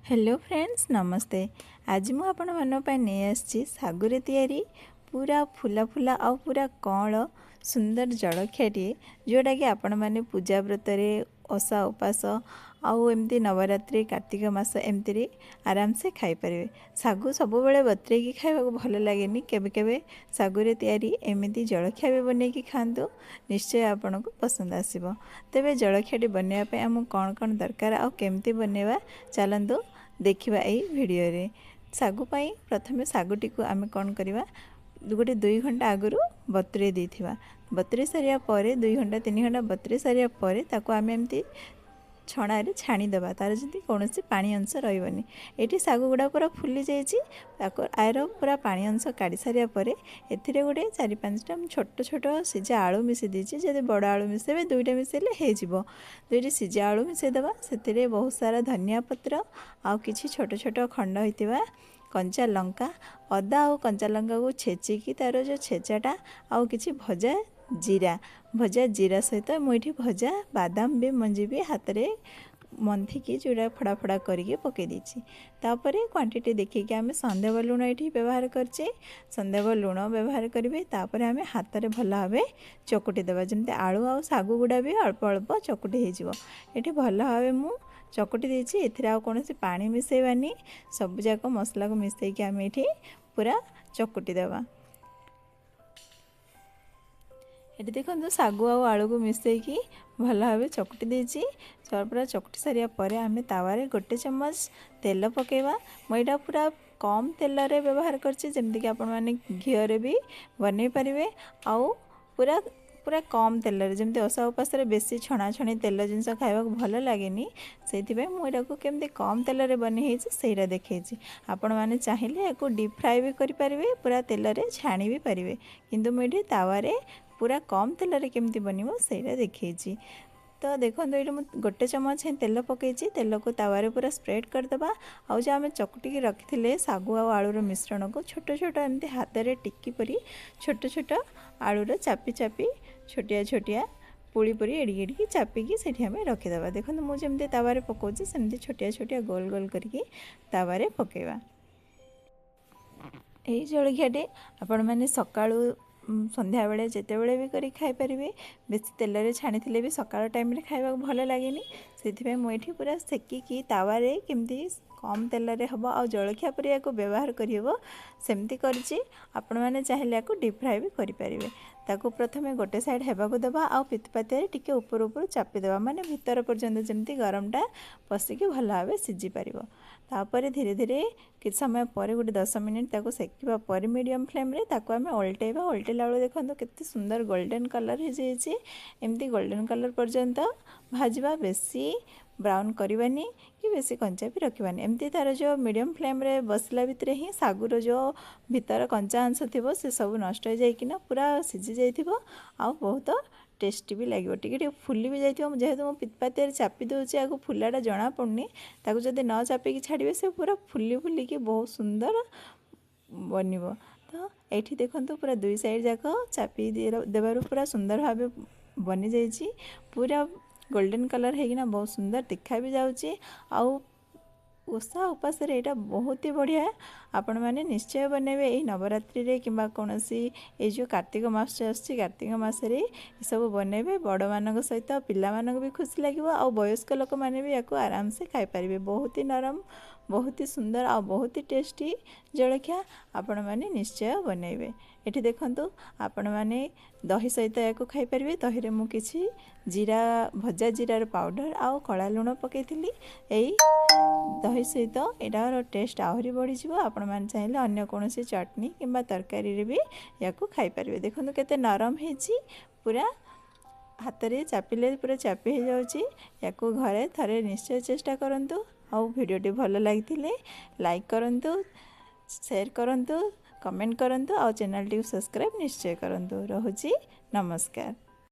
Hello friends नमस्ते। आज मु आपण मन पे नहीं आसी सागुरे तैयारी पूरा फुला फुला आ पूरा कौल सुंदर जलखियाटे जोटा कि आपण मैंने पूजा व्रत ओषा उपास आउ एमती नवरात्रि कार्तिक मास एमती आराम से खाई पारे। सागु सब बतरे खावा भल लगे केबे केबे सागुरे तैयारी एमती जलखिया भी बन खातु निश्चय आपन को पसंद आसब। तेबे जलखियाटी बनवाई आम कौन कौन दरकार आ केमती बनवा चलतु देखा यही वीडियो रे। सागु पाई प्रथमे सागुटी को आम कौन करवा गोटे 2 घंटा आगु बतुरे देथिबा। बतुरे सारिया परे 2 घंटा 3 घंटा बतुरे सारिया परे ताको आम एमती छणारे छाणीदेवा तार जमी कौन पानी अंश रही। ये सागु गुड़ा पूरा फुली जाइए आयर पूरा पानी अंश काढ़ी सारिया परे एथिरे गोटे 4-5टा छोट छोट सिझा आलू मिसई देछि। जदि बड़ आलू मिसेबे 2टा मिसेले हो 2टी सिझा आलू मिसईदेवा। से बहुत सारा धनिया पत्र आउ किछि छोट छोट खंड होइतिबा कंचा लंका अदा और कंचा लंका को छेचिकी तार जो छेचाटा आउ किछि भजा जीरा सहित मुझे भजा बादाम भी मंजी भी हाथ में मंथिकी जोड़ा फड़ा फड़ा करके पकई देछि। तापर क्वांटिटी देखिए आम संदेव लुण ये व्यवहार करचे। संदेव लुण व्यवहार करेंगे तापर आम हाथ में भल भाव चकुटी देवा जमी आलू आ सागु गुड़ा भी अल्प अल्प चकुटी होती भल भाव मु चकुटी देछि। एथिरे आ कौन पानी मिसेबानी सब जाक मसला को मिसईकि आम ये पूरा चकुटी देवा। ये देखो सागु आलू को मिसईकि भल भाव चकुटी देछि। पूरा चकुटी सारिया परे आम तावारे 1 चम्मच तेल पकेवा। मुझा पूरा कम तेल रे व्यवहार करछि जेमति कि आपण माने घियो रे भी बनै परिवे आउ पूरा पूरा कम तेल रे जेमति ओषा उपास रे बेसी छणा छणी तेल जिनस खाइबा भल लागेनी सेथिबे मुझा को केमति कम तेल रे बनै हेछि सेरा देखैछि। आपण माने चाहिए याको डीप फ्राई भी करि परिवे पूरा तेल रे छाणी भी परिवे किंतु मुझे तावारे पूरा कम तेल रे केमति बनिवो सेरा देखैछि। तो देखो ये 1 चम्मच तेल पकई तेल को तावारे पूरा स्प्रेड करदे। आउ जो आम चकुटिकी रखी सागु आ आलूर मिश्रण को छोट छोट एमती हाथ में टिक्की परी छोट छोट आलूर चापी चापी छोटिया छोटिया पुली परी एड़ी एड़ी चापिकी से रखीदे। देखो मुझे तावारे पकाउछि सेमती छोटिया छोटिया गोल गोल करके तावारे पकेवा। यही जलखियाटे आपण मैंने सकाळू संध्या बेले जेते बेले भी करी खाई परिवे। बेसी तेल रे छाणी थिले भी सकाळ टाइम रे खाइबा भल लागेनी सेथिबे मु एठी पूरा सेकिकी तावारे केमती कम तेल रे हबो आ जलखिया पर या को व्यवहार करिवो सेमती करछि। आपण माने चाहिले को डीप फ्राई भी करि परिवे। ताको प्रथमे गोटे साइड हेबा को देबा आ पितपाते टिके ऊपर ऊपर चापी देबा माने भीतर पर्यंत जेमती गरमटा पसिकी भल भावे सिझी परिवो। तापर धीरे धीरे किछ समय पर गोटे 10 मिनिट ताको सेकिबा पर मीडियम फ्लेम रे ताको आमे उल्टेबा। उल्टेला बेले देखो केते सुंदर गोल्डन कलर हो जाइए। एमती गोल्डन कलर पर्यंत भाजवा बेसी ब्राउन करवानी कि बेसी कंचा भी रखवानी एमती तार जो मीडियम फ्लेम रे बसला भितर ही सागुर जो भीतर कंचा अंश थी से सब नष्ट हो जाइकिना पूरा सिझी जाइथिबो आ बहुत टेस्टी भी लगे। टिके फुली भी जाइथिबो जेहेतु मु पितपाती चापी दउछि आगु फुलाटा जना पड़नी ताकू जदि न चापिकी छाड़िबे से पूरा फुली फुली की बहुत सुंदर बनिबो। तो ये देखो पूरा 2 साइड जाक चापी देबारु पूरा सुंदर भाव बनी जाइए। पूरा गोल्डन कलर होना बहुत सुंदर देखा भी जाउछि। आउ ओषा उपास यहाँ बहुत ही बढ़िया आपण मैंने निश्चय बनइबे यही नवरात्रि रे किंबा कोनोसी ए जो कार्तिक मास आछि कार्तिक मासरे ये सब बनइबे बड़ मानक सहित पिला मानक भी खुशी लगे आ वयस्क लोक मैंने भी याको आराम से खाई पारिबे। बहुत ही नरम बहुत ही सुंदर आ बहुत ही टेस्टी जलखिया आपण मैंने निश्चय बनइबे। ये देखंतु आपण मैंने दही सहित या खाई पारिबे। दही रे मु किछि जीरा भजा जीरार पाउडर आउ कला लुण पकेइथिली एई दही सहित एटार टेस्ट आहरी बढ़ी जिवो। आपण मान चाहिए अन्य कोनोसी चटनी किंबा तरकारी रे भी या खाई पारिबे। देखंतु केते नरम हेछि पूरा हाथ में चापिले पूरा चापी हो जाउछि। याको घरे थरे निश्चय चेष्टा करंतु। आउ वीडियोटी भल लगी लाइक करंतु शेयर करंतु कमेंट करंतु और चैनल टी सब्सक्राइब निश्चय करंतु। रहुछि नमस्कार।